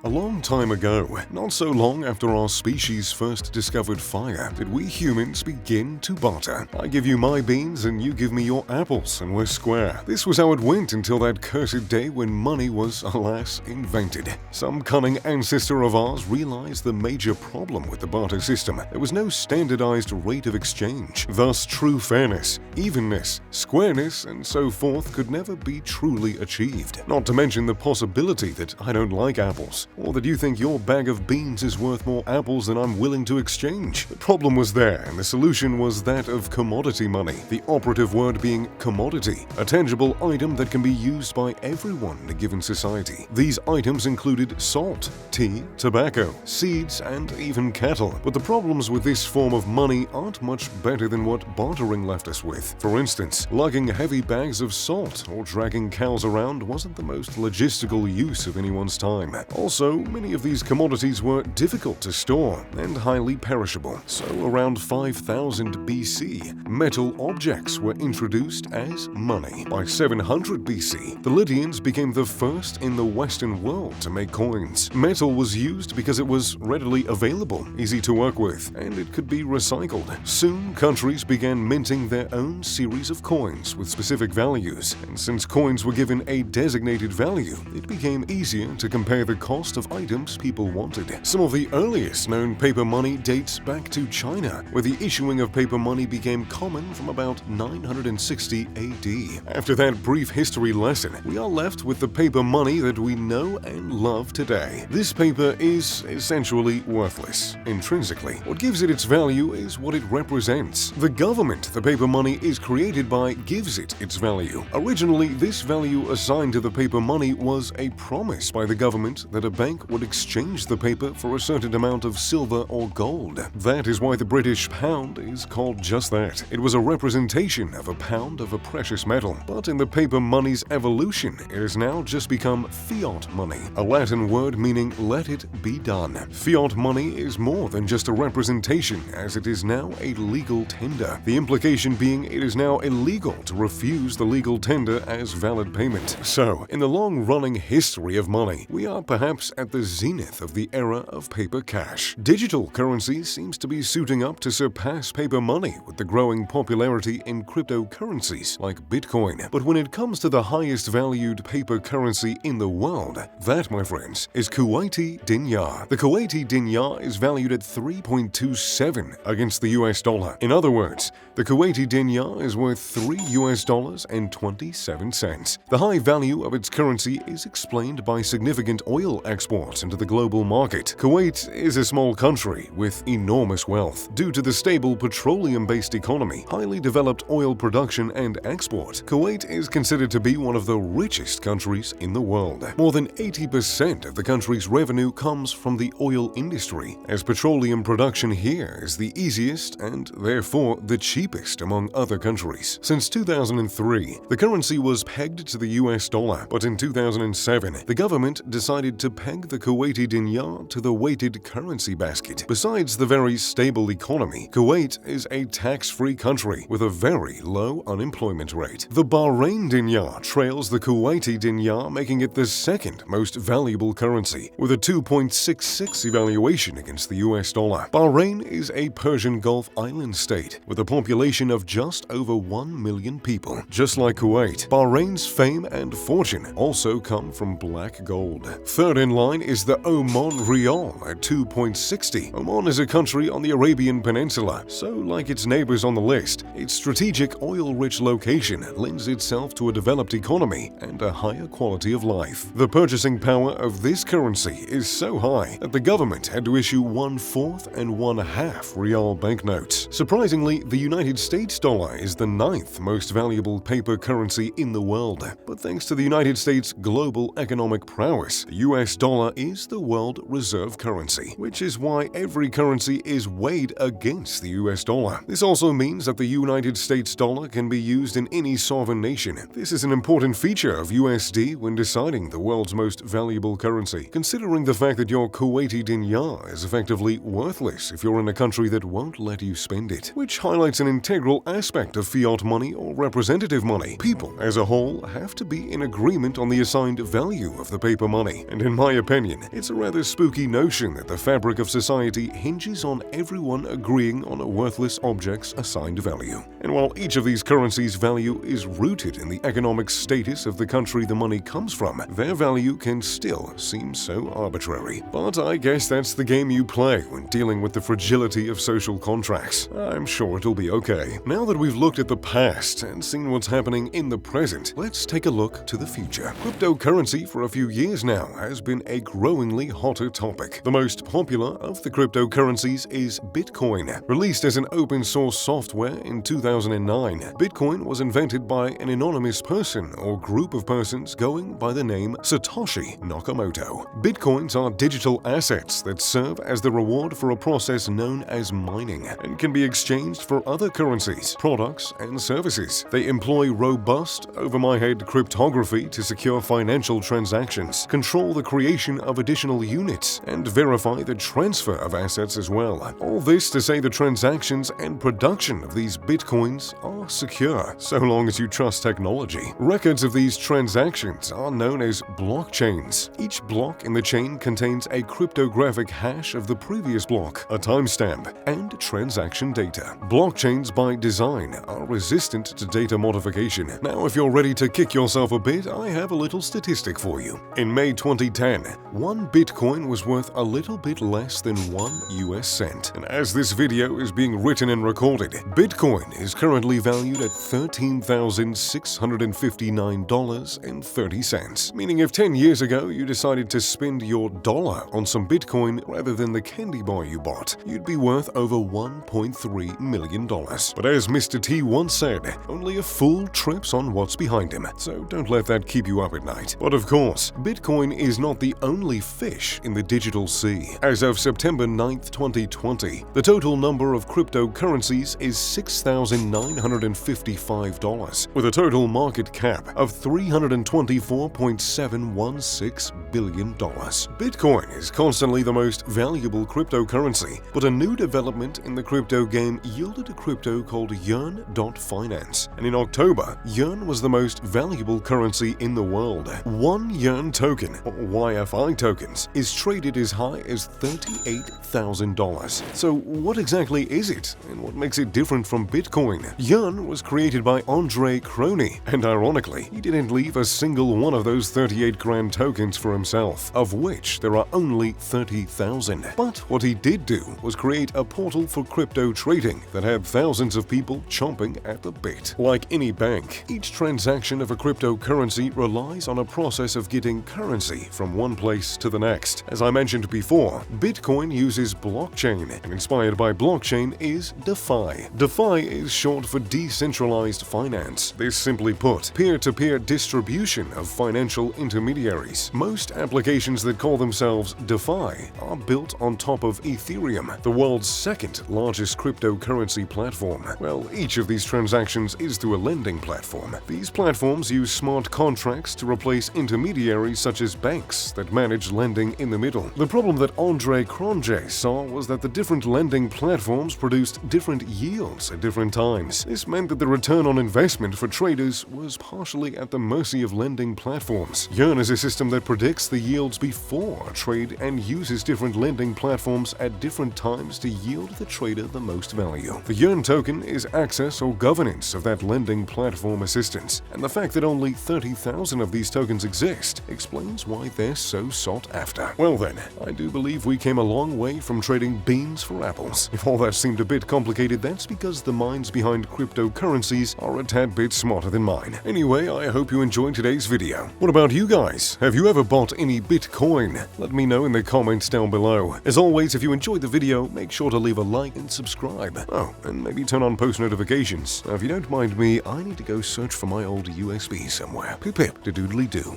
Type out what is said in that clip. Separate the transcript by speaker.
Speaker 1: A long time ago, not so long after our species first discovered fire, did we humans begin to barter. I give you my beans and you give me your apples, and we're square. This was how it went until that cursed day when money was, alas, invented. Some cunning ancestor of ours realized the major problem with the barter system. There was no standardized rate of exchange. Thus, true fairness, evenness, squareness, and so forth could never be truly achieved. Not to mention the possibility that I don't like apples, or that you think your bag of beans is worth more apples than I'm willing to exchange. The problem was there, and the solution was that of commodity money, the operative word being commodity, a tangible item that can be used by everyone in a given society. These items included salt, tea, tobacco, seeds, and even cattle. But the problems with this form of money aren't much better than what bartering left us with. For instance, lugging heavy bags of salt or dragging cows around wasn't the most logistical use of anyone's time. Also, many of these commodities were difficult to store and highly perishable. So around 5000 BC, metal objects were introduced as money. By 700 BC, the Lydians became the first in the Western world to make coins. Metal was used because it was readily available, easy to work with, and it could be recycled. Soon, countries began minting their own series of coins with specific values, and since coins were given a designated value, it became easier to compare the cost of items people wanted. Some of the earliest known paper money dates back to China, where the issuing of paper money became common from about 960 AD. After that brief history lesson, we are left with the paper money that we know and love today. This paper is essentially worthless, intrinsically. What gives it its value is what it represents. The government the paper money is created by gives it its value. Originally, this value assigned to the paper money was a promise by the government that a bank would exchange the paper for a certain amount of silver or gold. That is why the British pound is called just that. It was a representation of a pound of a precious metal. But in the paper money's evolution, it has now just become fiat money, a Latin word meaning let it be done. Fiat money is more than just a representation, as it is now a legal tender. The implication being it is now illegal to refuse the legal tender as valid payment. So, in the long-running history of money, we are perhaps at the zenith of the era of paper cash. Digital currency seems to be suiting up to surpass paper money with the growing popularity in cryptocurrencies like Bitcoin. But when it comes to the highest valued paper currency in the world, that, my friends, is Kuwaiti dinar. The Kuwaiti dinar is valued at 3.27 against the US dollar. In other words, the Kuwaiti dinar is worth $3.27. The high value of its currency is explained by significant oil exports into the global market. Kuwait is a small country with enormous wealth. Due to the stable petroleum-based economy, highly developed oil production and export, Kuwait is considered to be one of the richest countries in the world. More than 80% of the country's revenue comes from the oil industry, as petroleum production here is the easiest and therefore the cheapest among other countries. Since 2003, the currency was pegged to the US dollar, but in 2007, the government decided to peg the Kuwaiti dinar to the weighted currency basket. Besides the very stable economy, Kuwait is a tax-free country with a very low unemployment rate. The Bahrain dinar trails the Kuwaiti dinar, making it the second most valuable currency, with a 2.66 evaluation against the US dollar. Bahrain is a Persian Gulf island state with a population of just over 1 million people. Just like Kuwait, Bahrain's fame and fortune also come from black gold. Third in line is the Oman Rial at 2.60. Oman is a country on the Arabian Peninsula, so like its neighbors on the list, its strategic oil-rich location lends itself to a developed economy and a higher quality of life. The purchasing power of this currency is so high that the government had to issue 1/4 and 1/2 Rial banknotes. Surprisingly, the United States dollar is the 9th most valuable paper currency in the world. But thanks to the United States' global economic prowess, the US dollar is the world reserve currency, which is why every currency is weighed against the US dollar. This also means that the United States dollar can be used in any sovereign nation. This is an important feature of USD when deciding the world's most valuable currency, considering the fact that your Kuwaiti dinar is effectively worthless if you're in a country that won't let you spend it, which highlights an integral aspect of fiat money or representative money. People, as a whole, have to be in agreement on the assigned value of the paper money, and in my opinion, it's a rather spooky notion that the fabric of society hinges on everyone agreeing on a worthless object's assigned value. And while each of these currencies' value is rooted in the economic status of the country the money comes from, their value can still seem so arbitrary. But I guess that's the game you play when dealing with the fragility of social contracts. I'm sure it'll be okay. Now that we've looked at the past and seen what's happening in the present, let's take a look to the future. Cryptocurrency for a few years now has been a growingly hotter topic. The most popular of the cryptocurrencies is Bitcoin. Released as an open-source software in 2009, Bitcoin was invented by an anonymous person or group of persons going by the name Satoshi Nakamoto. Bitcoins are digital assets that serve as the reward for a process known as mining and can be exchanged for other currencies, products, and services. They employ robust, over-my-head cryptography to secure financial transactions, control the creation of additional units, and verify the transfer of assets as well. All this to say the transactions and production of these bitcoins are secure, so long as you trust technology. Records of these transactions are known as blockchains. Each block in the chain contains a cryptographic hash of the previous block, a timestamp, and transaction data. Blockchains by design are resistant to data modification. Now, if you're ready to kick yourself a bit, I have a little statistic for you. In May 2010, one Bitcoin was worth a little bit less than 1 US cent. And as this video is being written and recorded, Bitcoin is currently valued at $13,659.30. Meaning if 10 years ago you decided to spend your dollar on some Bitcoin rather than the candy bar you bought, you'd be worth over $1.3 million. But as Mr. T once said, only a fool trips on what's behind him, so don't let that keep you up at night. But of course, Bitcoin is not the only fish in the digital sea. As of September 9th, 2020, the total number of cryptocurrencies is $6,955, with a total market cap of $324.716 billion. Bitcoin is constantly the most valuable cryptocurrency, but a new development in the crypto game yielded a crypto called Yearn.Finance, and in October, Yearn was the most valuable currency in the world. One Yearn token, or YFI tokens, is traded as high as $38,000. So what exactly is it, and what makes it different from Bitcoin? Yearn was created by Andre Croney, and ironically, he didn't leave a single one of those 38 grand tokens for himself, of which there are only 30,000. But what he did do was create a portal for crypto trading that had thousands of people chomping at the bit. Like any bank, each transaction of a cryptocurrency relies on a process of getting currency from one place to the next. As I mentioned before, Bitcoin uses blockchain, and inspired by blockchain is DeFi. DeFi is short for decentralized finance. This, simply put, peer-to-peer distribution of financial intermediaries. Most applications that call themselves DeFi are built on top of Ethereum, the world's second largest cryptocurrency platform. Well, each of these transactions is through a lending platform. These platforms use smart contracts to replace intermediaries such as banks that manage lending in the middle. The problem that Andre Cronje saw was that the different lending platforms produced different yields at different times. This meant that the return on investment for traders was partially at the mercy of lending platforms. Yearn is a system that predicts the yields before a trade and uses different lending platforms at different times to yield the trader the most value. The Yearn token is access or governance of that lending platform assistance, and the fact that only 30,000 of these tokens exist explains why they're so sought after. Well then, I do believe we came a long way from trading beans for apples. If all that seemed a bit complicated, that's because the minds behind cryptocurrencies are a tad bit smarter than mine. Anyway, I hope you enjoyed today's video. What about you guys? Have you ever bought any Bitcoin? Let me know in the comments down below. As always, if you enjoyed the video, make sure to leave a like and subscribe. Oh, and maybe turn on post notifications. Now, if you don't mind me, I need to go search for my old USB somewhere. Pip pip, de doodly doo.